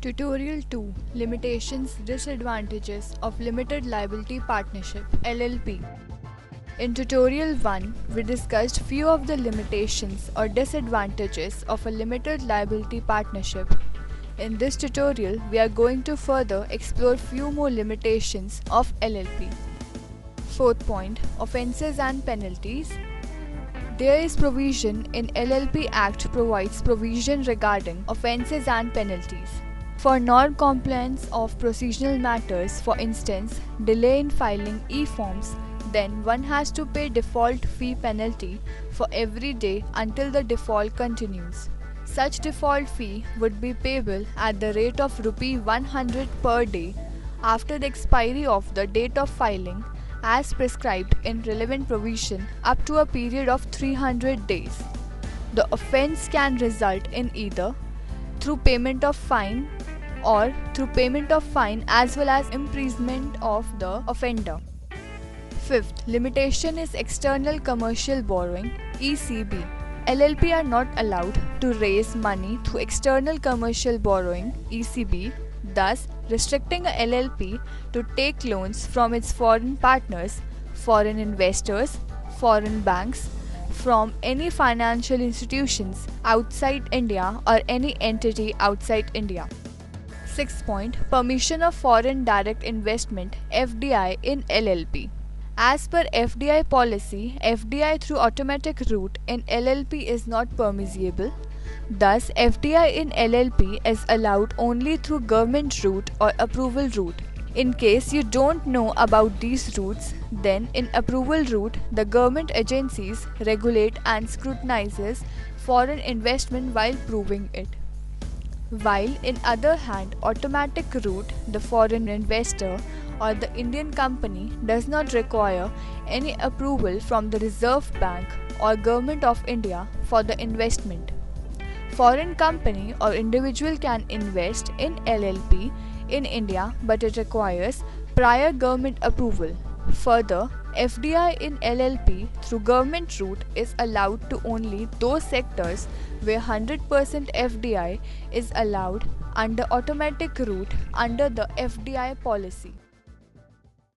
Tutorial 2: Limitations Disadvantages of Limited Liability Partnership (LLP). In Tutorial 1, we discussed few of the limitations or disadvantages of a limited liability partnership. In this tutorial, we are going to further explore few more limitations of LLP. Fourth point: Offences and penalties. There is provision in LLP Act provides provision regarding offences and penalties. For non-compliance of procedural matters, for instance, delay in filing e-forms, then one has to pay default fee penalty for every day until the default continues. Such default fee would be payable at the rate of ₹100 per day after the expiry of the date of filing as prescribed in relevant provision up to a period of 300 days. The offence can result in either through payment of fine or through payment of fine as well as imprisonment of the offender. Fifth limitation is external commercial borrowing (ECB). LLP are not allowed to raise money through external commercial borrowing (ECB), thus restricting a LLP to take loans from its foreign partners, foreign investors, foreign banks, from any financial institutions outside India or any entity outside India. Sixth point: Permission of Foreign Direct Investment (FDI) in LLP. As per FDI policy, FDI through automatic route in LLP is not permissible. Thus, FDI in LLP is allowed only through government route or approval route. In case you don't know about these routes, then in approval route, the government agencies regulate and scrutinizes foreign investment while proving it. While in other hand, automatic route, the foreign investor or the Indian company does not require any approval from the Reserve Bank or Government of India for the investment. Foreign company or individual can invest in LLP in India, but it requires prior government approval. Further, FDI in LLP through government route is allowed to only those sectors where 100% FDI is allowed under automatic route under the FDI policy.